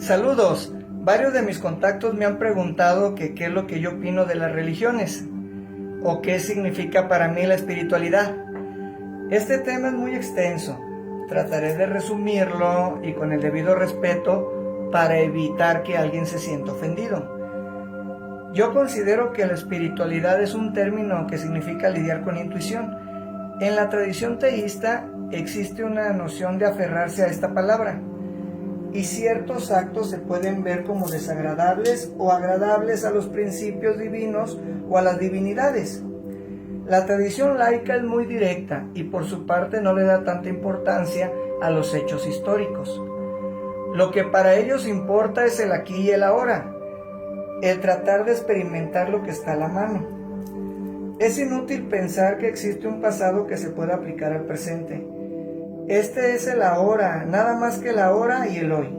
Saludos. Varios de mis contactos me han preguntado qué es lo que yo opino de las religiones o qué significa para mí la espiritualidad. Este tema es muy extenso. Trataré de resumirlo y con el debido respeto para evitar que alguien se sienta ofendido. Yo considero que la espiritualidad es un término que significa lidiar con intuición. En la tradición teísta existe una noción de aferrarse a esta palabra, y ciertos actos se pueden ver como desagradables o agradables a los principios divinos o a las divinidades. La tradición laica es muy directa y por su parte no le da tanta importancia a los hechos históricos. Lo que para ellos importa es el aquí y el ahora, el tratar de experimentar lo que está a la mano. Es inútil pensar que existe un pasado que se pueda aplicar al presente. Este es el ahora, nada más que el ahora y el hoy.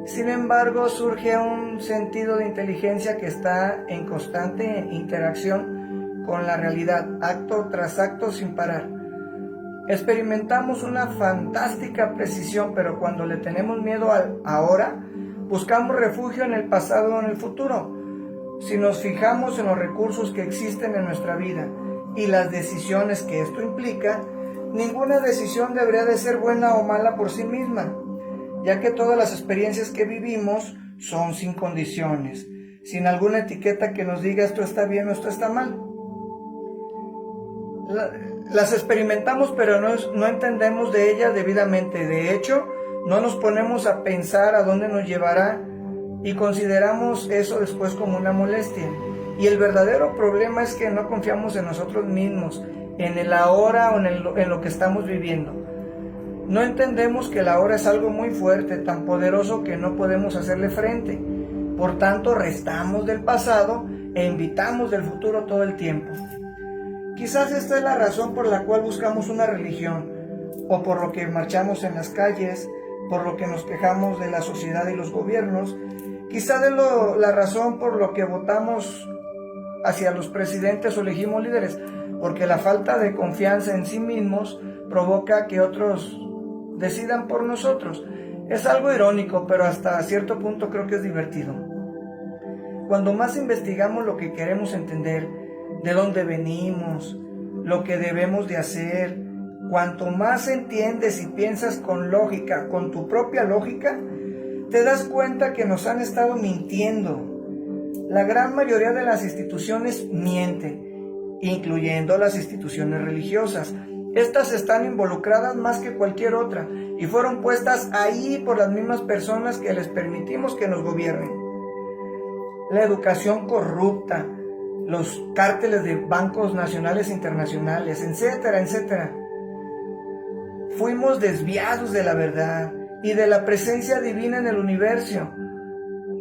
Sin embargo, surge un sentido de inteligencia que está en constante interacción con la realidad, acto tras acto sin parar. Experimentamos una fantástica precisión, pero cuando le tenemos miedo al ahora, buscamos refugio en el pasado o en el futuro. Si nos fijamos en los recursos que existen en nuestra vida y las decisiones que esto implica, ninguna decisión debería de ser buena o mala por sí misma, ya que todas las experiencias que vivimos son sin condiciones, sin alguna etiqueta que nos diga esto está bien o esto está mal. Las experimentamos, pero no entendemos de ellas debidamente. De hecho, no nos ponemos a pensar a dónde nos llevará y consideramos eso después como una molestia. Y el verdadero problema es que no confiamos en nosotros mismos, en el ahora o en lo que estamos viviendo. No entendemos que el ahora es algo muy fuerte, tan poderoso que no podemos hacerle frente. Por tanto, restamos del pasado e invitamos del futuro todo el tiempo. Quizás esta es la razón por la cual buscamos una religión, o por lo que marchamos en las calles, por lo que nos quejamos de la sociedad y los gobiernos. Quizás es la razón por lo que votamos hacia los presidentes o elegimos líderes, porque la falta de confianza en sí mismos provoca que otros decidan por nosotros. Es algo irónico, pero hasta cierto punto creo que es divertido. Cuando más investigamos lo que queremos entender, de dónde venimos, lo que debemos de hacer, cuanto más entiendes y piensas con lógica, con tu propia lógica, te das cuenta que nos han estado mintiendo. La gran mayoría de las instituciones mienten, incluyendo las instituciones religiosas. Estas están involucradas más que cualquier otra y fueron puestas ahí por las mismas personas que les permitimos que nos gobiernen. La educación corrupta, los cárteles de bancos nacionales e internacionales, etcétera, etcétera. Fuimos desviados de la verdad y de la presencia divina en el universo,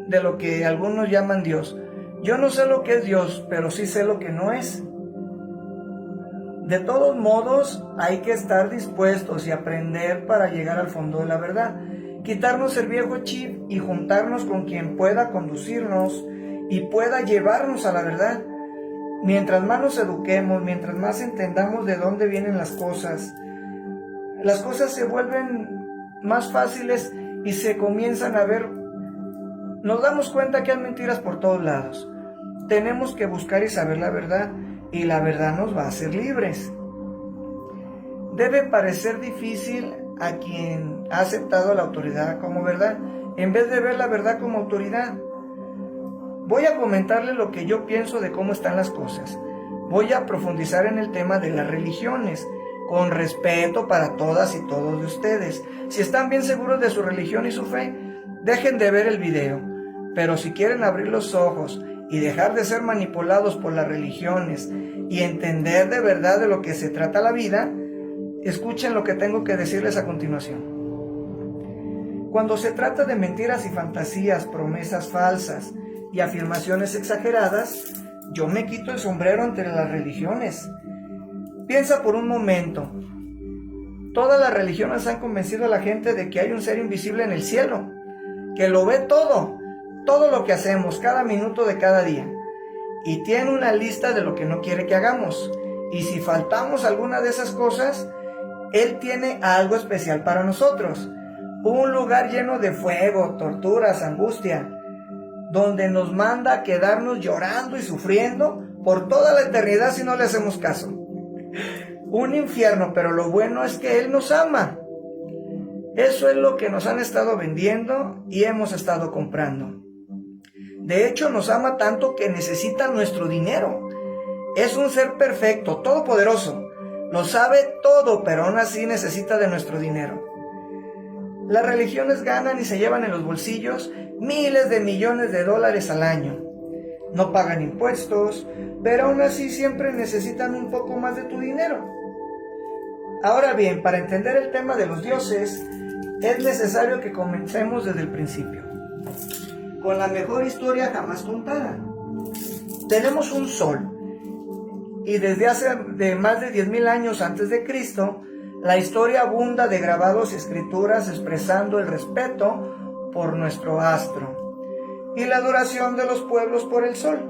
de lo que algunos llaman Dios. Yo no sé lo que es Dios, pero sí sé lo que no es. De todos modos, hay que estar dispuestos y aprender para llegar al fondo de la verdad. Quitarnos el viejo chip y juntarnos con quien pueda conducirnos y pueda llevarnos a la verdad. Mientras más nos eduquemos, mientras más entendamos de dónde vienen las cosas se vuelven más fáciles y se comienzan a ver. Nos damos cuenta que hay mentiras por todos lados. Tenemos que buscar y saber la verdad, y la verdad nos va a hacer libres. Debe parecer difícil a quien ha aceptado la autoridad como verdad, en vez de ver la verdad como autoridad. Voy a comentarle lo que yo pienso de cómo están las cosas. Voy a profundizar en el tema de las religiones, con respeto para todas y todos de ustedes. Si están bien seguros de su religión y su fe, dejen de ver el video. Pero si quieren abrir los ojos y dejar de ser manipulados por las religiones y entender de verdad de lo que se trata la vida, escuchen lo que tengo que decirles a continuación. Cuando se trata de mentiras y fantasías, promesas falsas y afirmaciones exageradas, yo me quito el sombrero ante las religiones. Piensa por un momento. Todas las religiones han convencido a la gente de que hay un ser invisible en el cielo, que lo ve todo lo que hacemos, cada minuto de cada día, y tiene una lista de lo que no quiere que hagamos. Y si faltamos alguna de esas cosas, Él tiene algo especial para nosotros. un lugar lleno de fuego, torturas, angustia, donde nos manda a quedarnos llorando y sufriendo por toda la eternidad si no le hacemos caso. Un infierno, pero lo bueno es que Él nos ama. Eso es lo que nos han estado vendiendo y hemos estado comprando. De hecho, nos ama tanto que necesita nuestro dinero. Es un ser perfecto, todopoderoso. Lo sabe todo, pero aún así necesita de nuestro dinero. Las religiones ganan y se llevan en los bolsillos miles de millones de dólares al año. No pagan impuestos, pero aún así siempre necesitan un poco más de tu dinero. Ahora bien, para entender el tema de los dioses, es necesario que comencemos desde el principio, con la mejor historia jamás contada. Tenemos un sol, y desde hace más de 10,000 años antes de Cristo, la historia abunda de grabados y escrituras expresando el respeto por nuestro astro y la adoración de los pueblos por el sol.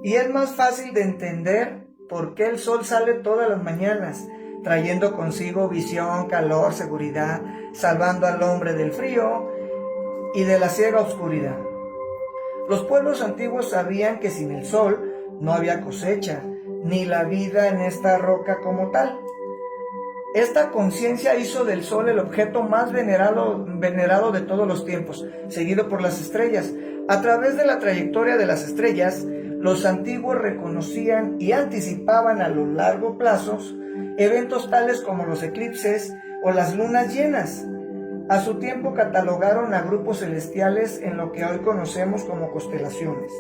Y es más fácil de entender por qué el sol sale todas las mañanas, trayendo consigo visión, calor, seguridad, salvando al hombre del frío y de la ciega oscuridad. Los pueblos antiguos sabían que sin el sol no había cosecha, ni la vida en esta roca como tal. Esta conciencia hizo del sol el objeto más venerado de todos los tiempos, seguido por las estrellas. A través de la trayectoria de las estrellas, los antiguos reconocían y anticipaban a los largos plazos eventos tales como los eclipses o las lunas llenas. A su tiempo catalogaron a grupos celestiales en lo que hoy conocemos como constelaciones.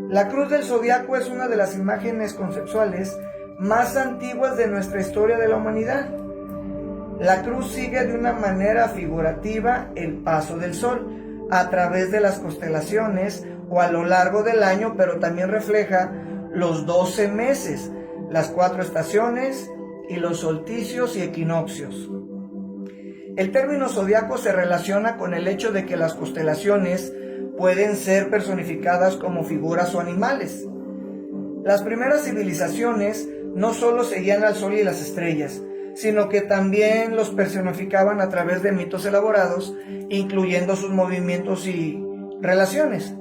La cruz del zodiaco es una de las imágenes conceptuales más antiguas de nuestra historia de la humanidad. La cruz sigue de una manera figurativa el paso del sol a través de las constelaciones o a lo largo del año, pero también refleja los 12 meses, las 4 estaciones y los solsticios y equinoccios. El término zodiaco se relaciona con el hecho de que las constelaciones pueden ser personificadas como figuras o animales. Las primeras civilizaciones no solo seguían al sol y las estrellas, sino que también los personificaban a través de mitos elaborados, incluyendo sus movimientos y relaciones.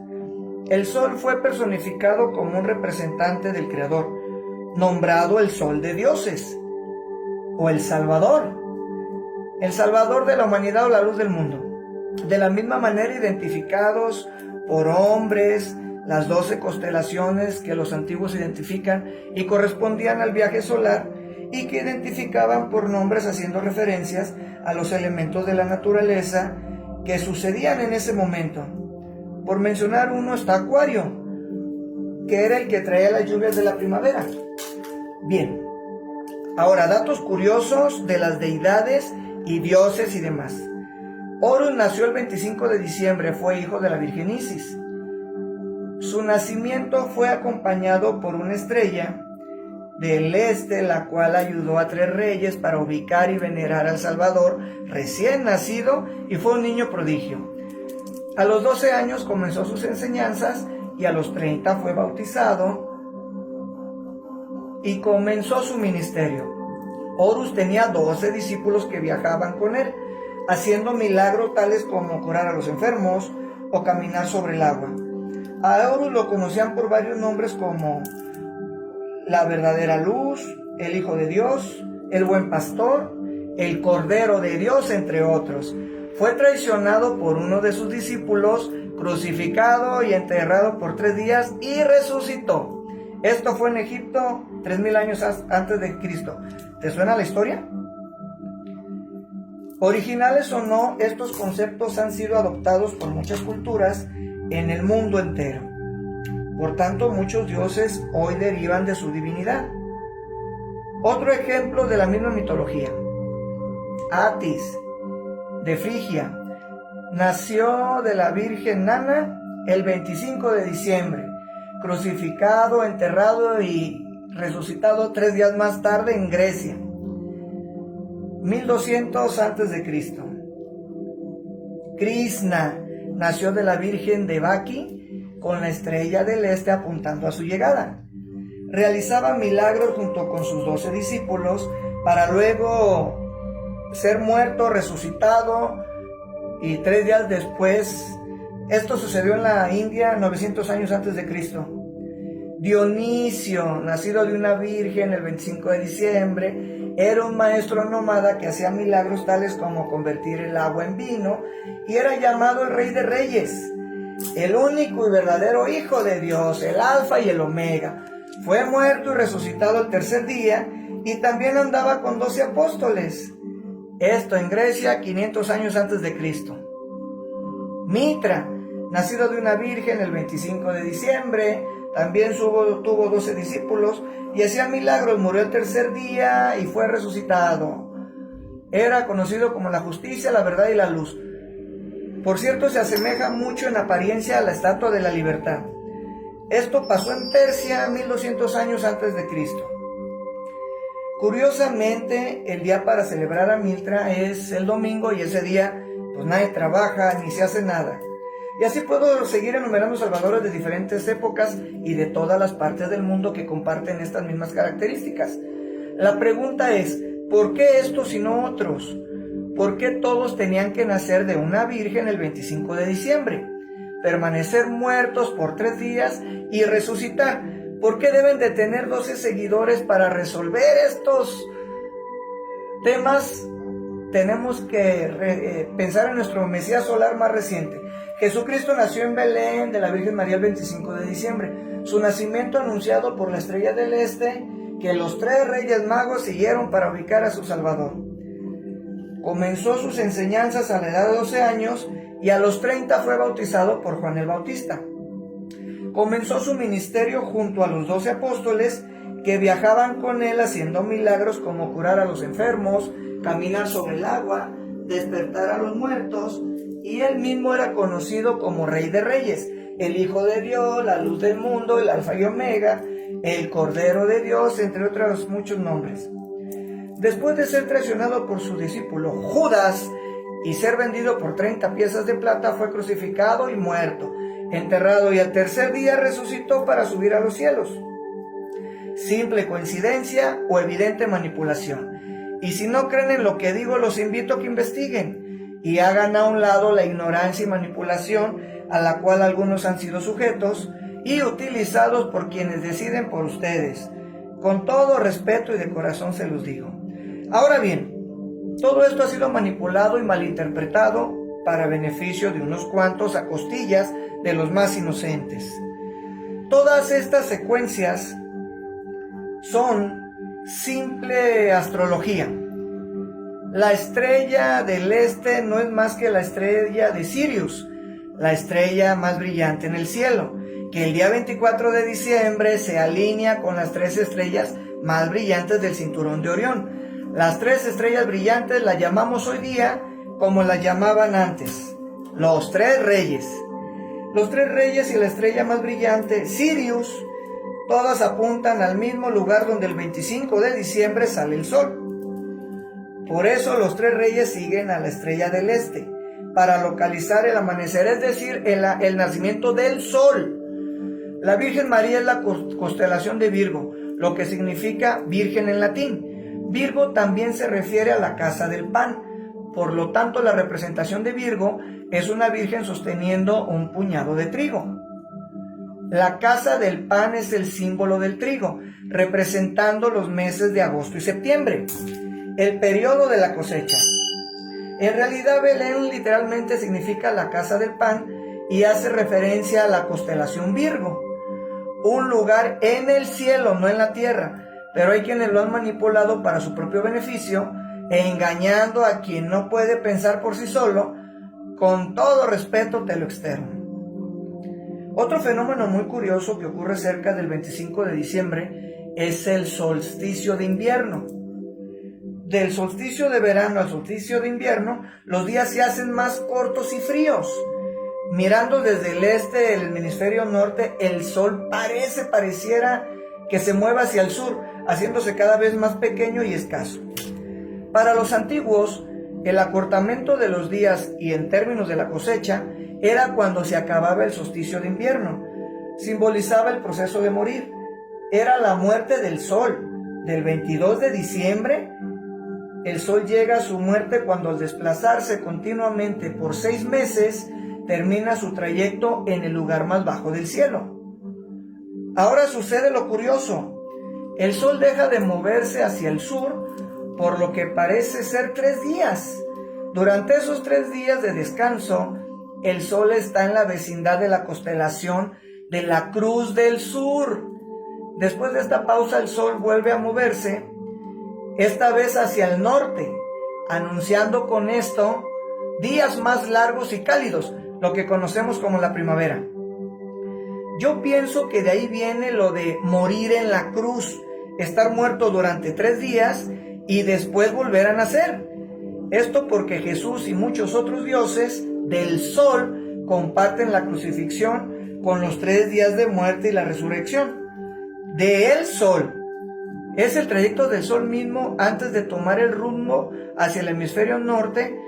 El sol fue personificado como un representante del Creador, nombrado el Sol de Dioses, o el Salvador de la humanidad o la luz del mundo. De la misma manera identificados por hombres, las 12 constelaciones que los antiguos identifican y correspondían al viaje solar y que identificaban por nombres haciendo referencias a los elementos de la naturaleza que sucedían en ese momento. Por mencionar uno está Acuario, que era el que traía las lluvias de la primavera. Bien, ahora datos curiosos de las deidades y dioses y demás. Horus nació el 25 de diciembre, fue hijo de la Virgen Isis. Su nacimiento fue acompañado por una estrella del este, la cual ayudó a 3 reyes para ubicar y venerar al Salvador recién nacido, y fue un niño prodigio. A los 12 años comenzó sus enseñanzas y a los 30 fue bautizado y comenzó su ministerio. Horus tenía 12 discípulos que viajaban con él, haciendo milagros tales como curar a los enfermos o caminar sobre el agua. A Horus lo conocían por varios nombres como la verdadera luz, el Hijo de Dios, el buen pastor, el Cordero de Dios, entre otros. Fue traicionado por uno de sus discípulos, crucificado y enterrado por 3 días y resucitó. Esto fue en Egipto 3,000 años antes de Cristo. ¿Te suena la historia? Originales o no, estos conceptos han sido adoptados por muchas culturas en el mundo entero. Por tanto, muchos dioses hoy derivan de su divinidad. Otro ejemplo de la misma mitología. Atis, de Frigia, nació de la Virgen Nana el 25 de diciembre, crucificado, enterrado y resucitado 3 días más tarde en Grecia, 1200 a.C. Krishna nació de la Virgen Devaki con la estrella del este apuntando a su llegada. Realizaba milagros junto con sus 12 discípulos para luego ser muerto, resucitado, y 3 días después, esto sucedió en la India 900 años antes de Cristo. Dionisio, nacido de una virgen el 25 de diciembre, era un maestro nómada que hacía milagros tales como convertir el agua en vino, y era llamado el Rey de Reyes, el único y verdadero Hijo de Dios, el Alfa y el Omega. Fue muerto y resucitado el tercer día, y también andaba con 12 apóstoles. Esto en Grecia, 500 años antes de Cristo. Mitra, nacido de una virgen el 25 de diciembre, también tuvo 12 discípulos y hacía milagros, murió el tercer día y fue resucitado. Era conocido como la justicia, la verdad y la luz. Por cierto, se asemeja mucho en apariencia a la Estatua de la Libertad. Esto pasó en Persia 1200 años antes de Cristo. Curiosamente, el día para celebrar a Mitra es el domingo, y ese día pues nadie trabaja ni se hace nada. Y así puedo seguir enumerando salvadores de diferentes épocas y de todas las partes del mundo que comparten estas mismas características. La pregunta es, ¿por qué estos y no otros? ¿Por qué todos tenían que nacer de una virgen el 25 de diciembre? Permanecer muertos por 3 días y resucitar. ¿Por qué deben de tener 12 seguidores para resolver estos temas? Tenemos que pensar en nuestro Mesías solar más reciente. Jesucristo nació en Belén de la Virgen María el 25 de diciembre. Su nacimiento anunciado por la estrella del este, que los 3 reyes magos siguieron para ubicar a su Salvador. Comenzó sus enseñanzas a la edad de 12 años y a los 30 fue bautizado por Juan el Bautista. Comenzó su ministerio junto a los 12 apóstoles que viajaban con él haciendo milagros como curar a los enfermos, caminar sobre el agua, despertar a los muertos, y él mismo era conocido como Rey de Reyes, el Hijo de Dios, la luz del mundo, el Alfa y Omega, el Cordero de Dios, entre otros muchos nombres. Después de ser traicionado por su discípulo Judas y ser vendido por 30 piezas de plata, fue crucificado y muerto, enterrado, y al tercer día resucitó para subir a los cielos. ¿Simple coincidencia o evidente manipulación? Y si no creen en lo que digo, los invito a que investiguen y hagan a un lado la ignorancia y manipulación a la cual algunos han sido sujetos y utilizados por quienes deciden por ustedes. Con todo respeto y de corazón se los digo. Ahora bien, todo esto ha sido manipulado y malinterpretado para beneficio de unos cuantos a costillas de los más inocentes. Todas estas secuencias son simple astrología. La estrella del este no es más que la estrella de Sirius, la estrella más brillante en el cielo, que el día 24 de diciembre se alinea con las 3 estrellas más brillantes del cinturón de Orión. Las 3 estrellas brillantes las llamamos hoy día como las llamaban antes, los 3 reyes. Los 3 reyes y la estrella más brillante, Sirius, todas apuntan al mismo lugar donde el 25 de diciembre sale el sol. Por eso los 3 reyes siguen a la estrella del este, para localizar el amanecer, es decir, el nacimiento del sol. La Virgen María es la constelación de Virgo, lo que significa virgen en latín. Virgo también se refiere a la casa del pan. Por lo tanto, la representación de Virgo es una virgen sosteniendo un puñado de trigo. La casa del pan es el símbolo del trigo, representando los meses de agosto y septiembre, el periodo de la cosecha. En realidad, Belén literalmente significa la casa del pan y hace referencia a la constelación Virgo, un lugar en el cielo, no en la tierra, pero hay quienes lo han manipulado para su propio beneficio, engañando a quien no puede pensar por sí solo. Con todo respeto te lo externo. Otro fenómeno muy curioso que ocurre cerca del 25 de diciembre es el solsticio de invierno. Del solsticio de verano al solsticio de invierno, los días se hacen más cortos y fríos. Mirando desde el este del hemisferio norte, el sol pareciera que se mueva hacia el sur, haciéndose cada vez más pequeño y escaso. Para los antiguos, el acortamiento de los días y en términos de la cosecha era cuando se acababa el solsticio de invierno. Simbolizaba el proceso de morir. Era la muerte del sol, del 22 de diciembre El Sol llega a su muerte cuando al desplazarse continuamente por 6 meses termina su trayecto en el lugar más bajo del cielo. Ahora sucede lo curioso. El Sol deja de moverse hacia el sur por lo que parece ser 3 días. Durante esos 3 días de descanso, el Sol está en la vecindad de la constelación de la Cruz del Sur. Después de esta pausa, el Sol vuelve a moverse, esta vez hacia el norte, anunciando con esto días más largos y cálidos, lo que conocemos como la primavera. Yo pienso que de ahí viene lo de morir en la cruz, estar muerto durante 3 días y después volver a nacer. Esto porque Jesús y muchos otros dioses del Sol comparten la crucifixión con los 3 días de muerte y la resurrección. De el Sol. Es el trayecto del Sol mismo antes de tomar el rumbo hacia el hemisferio norte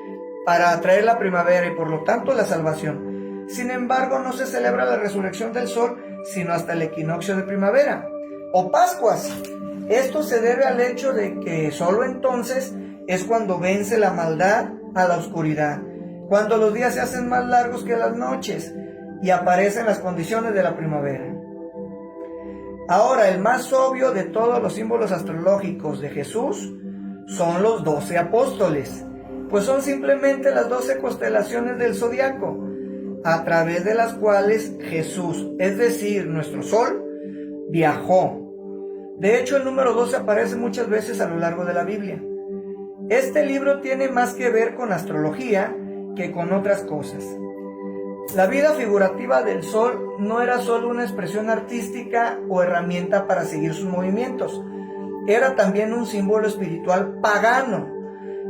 para atraer la primavera y por lo tanto la salvación. Sin embargo, no se celebra la resurrección del Sol sino hasta el equinoccio de primavera o Pascuas. Esto se debe al hecho de que solo entonces es cuando vence la maldad a la oscuridad, cuando los días se hacen más largos que las noches y aparecen las condiciones de la primavera. Ahora, el más obvio de todos los símbolos astrológicos de Jesús son los 12 apóstoles, pues son simplemente las 12 constelaciones del zodiaco, a través de las cuales Jesús, es decir, nuestro Sol, viajó. De hecho, el número 12 aparece muchas veces a lo largo de la Biblia. Este libro tiene más que ver con astrología que con otras cosas. La vida figurativa del Sol no era solo una expresión artística o herramienta para seguir sus movimientos, era también un símbolo espiritual pagano.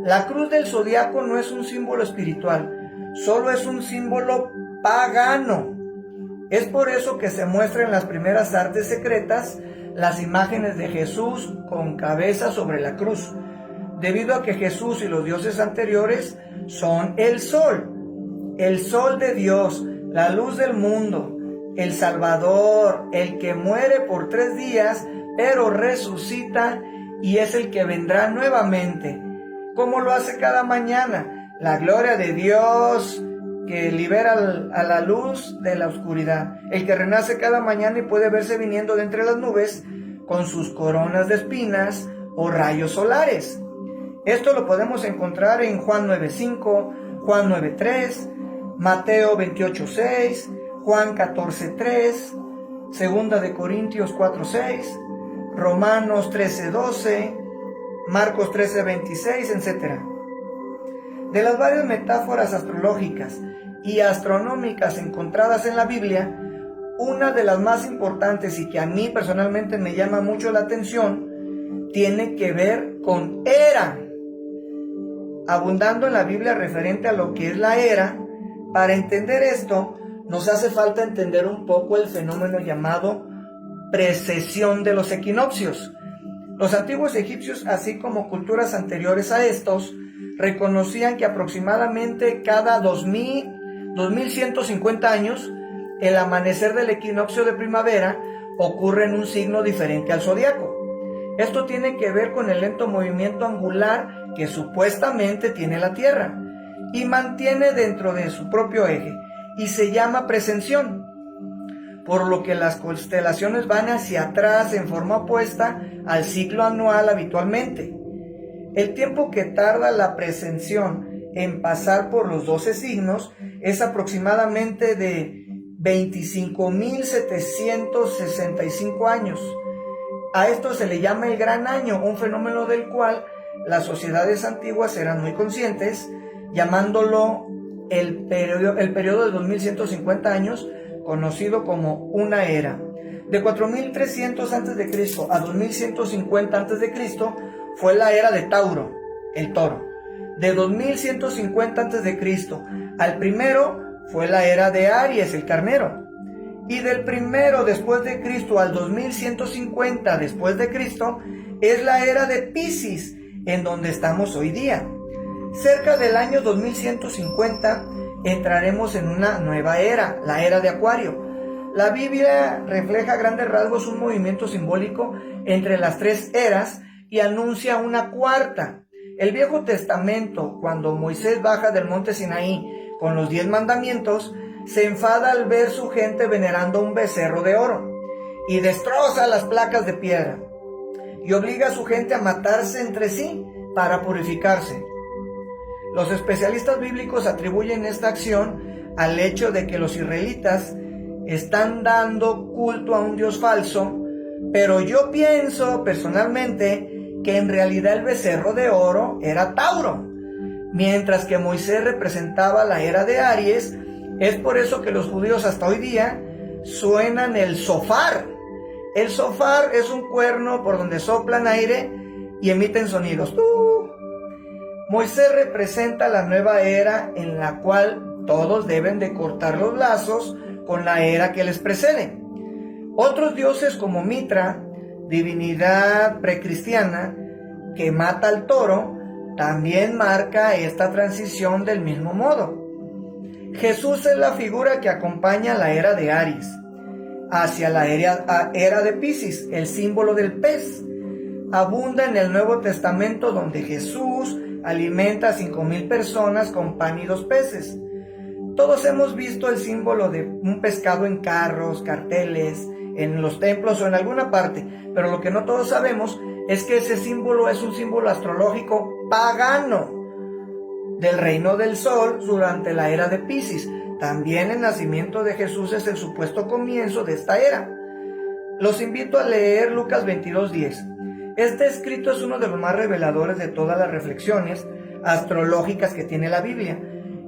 La cruz del zodiaco no es un símbolo espiritual, solo es un símbolo pagano. Es por eso que se muestra en las primeras artes secretas las imágenes de Jesús con cabeza sobre la cruz, debido a que Jesús y los dioses anteriores son el Sol de Dios, la luz del mundo, el Salvador, el que muere por 3 días, pero resucita y es el que vendrá nuevamente, como lo hace cada mañana, la gloria de Dios que libera a la luz de la oscuridad, el que renace cada mañana y puede verse viniendo de entre las nubes con sus coronas de espinas o rayos solares. Esto lo podemos encontrar en Juan 9:5, Juan 9:3, Mateo 28:6, Juan 14:3, Segunda de Corintios 4:6, Romanos 13:12, Marcos 13:26, etc. De las varias metáforas astrológicas y astronómicas encontradas en la Biblia, una de las más importantes y que a mí personalmente me llama mucho la atención, tiene que ver con era. Abundando en la Biblia referente a lo que es la era, para entender esto, nos hace falta entender un poco el fenómeno llamado precesión de los equinoccios. Los antiguos egipcios, así como culturas anteriores a estos, reconocían que aproximadamente cada 2150 años, el amanecer del equinoccio de primavera ocurre en un signo diferente al zodiaco. Esto tiene que ver con el lento movimiento angular que supuestamente tiene la Tierra y mantiene dentro de su propio eje, y se llama precesión, por lo que las constelaciones van hacia atrás en forma opuesta al ciclo anual habitualmente. El tiempo que tarda la precesión en pasar por los 12 signos es aproximadamente de 25.765 años. A esto se le llama el Gran Año, un fenómeno del cual las sociedades antiguas eran muy conscientes, llamándolo el periodo de 2150 años, conocido como una era. De 4300 a.C. a 2150 a.C. fue la era de Tauro, el toro. De 2150 a.C. al primero fue la era de Aries, el carnero. Y del primero después de Cristo al 2150 después de Cristo es la era de Piscis, en donde estamos hoy día. Cerca del año 2150 entraremos en una nueva era, la era de Acuario. La Biblia refleja a grandes rasgos un movimiento simbólico entre las 3 eras y anuncia una cuarta. El Viejo Testamento, cuando Moisés baja del monte Sinaí con los 10 mandamientos, se enfada al ver su gente venerando un becerro de oro y destroza las placas de piedra y obliga a su gente a matarse entre sí para purificarse. Los especialistas bíblicos atribuyen esta acción al hecho de que los israelitas están dando culto a un Dios falso, pero yo pienso personalmente que en realidad el becerro de oro era Tauro, mientras que Moisés representaba la era de Aries. Es por eso que los judíos hasta hoy día suenan el shofar. El shofar es un cuerno por donde soplan aire y emiten sonidos. Moisés representa la nueva era en la cual todos deben de cortar los lazos con la era que les precede. Otros dioses como Mitra, divinidad precristiana que mata al toro, también marca esta transición del mismo modo. Jesús es la figura que acompaña la era de Aries hacia la era de Piscis, el símbolo del pez. Abunda en el Nuevo Testamento, donde Jesús alimenta a 5,000 personas con pan y 2 peces. Todos hemos visto el símbolo de un pescado en carros, carteles, en los templos o en alguna parte, pero lo que no todos sabemos es que ese símbolo es un símbolo astrológico pagano del reino del sol durante la era de Piscis. También el nacimiento de Jesús es el supuesto comienzo de esta era. Los invito a leer Lucas 22:10. Este escrito es uno de los más reveladores de todas las reflexiones astrológicas que tiene la Biblia.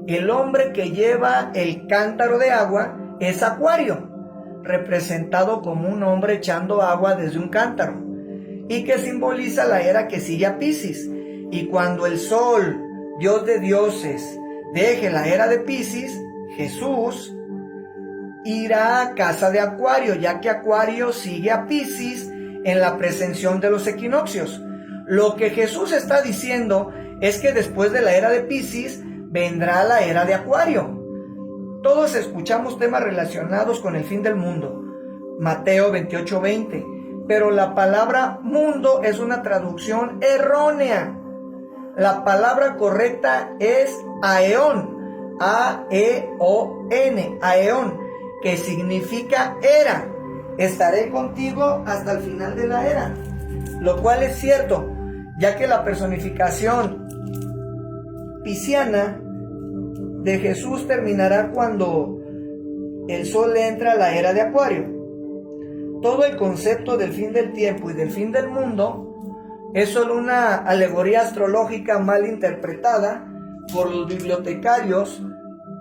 El hombre que lleva el cántaro de agua es Acuario, representado como un hombre echando agua desde un cántaro, y que simboliza la era que sigue a Piscis. Y cuando el sol, Dios de dioses, deje la era de Piscis, Jesús irá a casa de Acuario, ya que Acuario sigue a Piscis en la presención de los equinoccios. Lo que Jesús está diciendo es que después de la era de Piscis vendrá la era de Acuario. Todos escuchamos temas relacionados con el fin del mundo, Mateo 28:20, pero la palabra mundo es una traducción errónea. La palabra correcta es aeón, A-E-O-N, aeón, que significa era. Estaré contigo hasta el final de la era, lo cual es cierto, ya que la personificación pisciana de Jesús terminará cuando el sol entra a la era de Acuario. Todo el concepto del fin del tiempo y del fin del mundo es solo una alegoría astrológica mal interpretada por los bibliotecarios,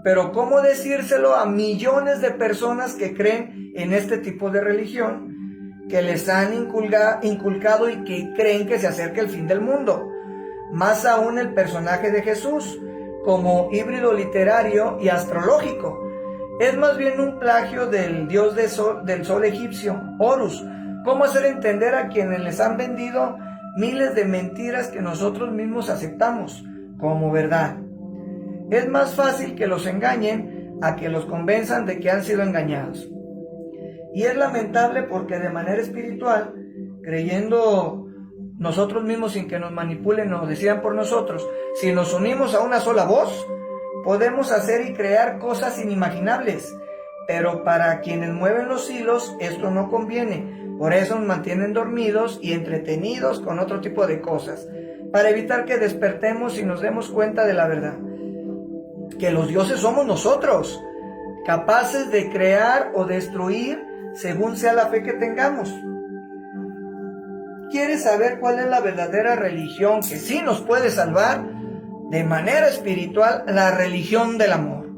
pero ¿cómo decírselo a millones de personas que creen en este tipo de religión, que les han inculcado y que creen que se acerca el fin del mundo? Más aún el personaje de Jesús, como híbrido literario y astrológico, es más bien un plagio del dios del sol egipcio, Horus. ¿Cómo hacer entender a quienes les han vendido miles de mentiras que nosotros mismos aceptamos como verdad? Es más fácil que los engañen a que los convenzan de que han sido engañados. Y es lamentable porque de manera espiritual, creyendo nosotros mismos sin que nos manipulen o decidan por nosotros, si nos unimos a una sola voz, podemos hacer y crear cosas inimaginables. Pero para quienes mueven los hilos, esto no conviene. Por eso nos mantienen dormidos y entretenidos con otro tipo de cosas, para evitar que despertemos y nos demos cuenta de la verdad, que los dioses somos nosotros, capaces de crear o destruir según sea la fe que tengamos. ¿Quieres saber cuál es la verdadera religión que sí nos puede salvar? De manera espiritual, la religión del amor.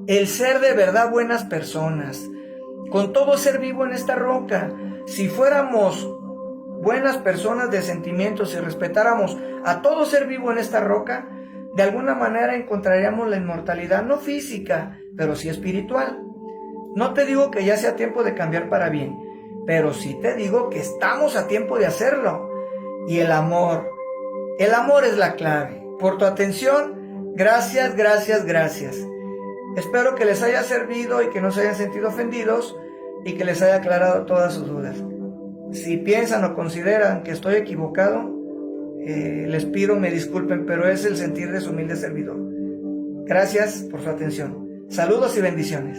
El ser de verdad buenas personas, con todo ser vivo en esta roca. Si fuéramos buenas personas de sentimientos y respetáramos a todo ser vivo en esta roca, de alguna manera encontraríamos la inmortalidad, no física, pero sí espiritual. No te digo que ya sea tiempo de cambiar para bien, pero sí te digo que estamos a tiempo de hacerlo. Y el amor es la clave. Por tu atención, gracias. Espero que les haya servido y que no se hayan sentido ofendidos y que les haya aclarado todas sus dudas. Si piensan o consideran que estoy equivocado, les pido me disculpen, pero es el sentir de su humilde servidor. Gracias por su atención. Saludos y bendiciones.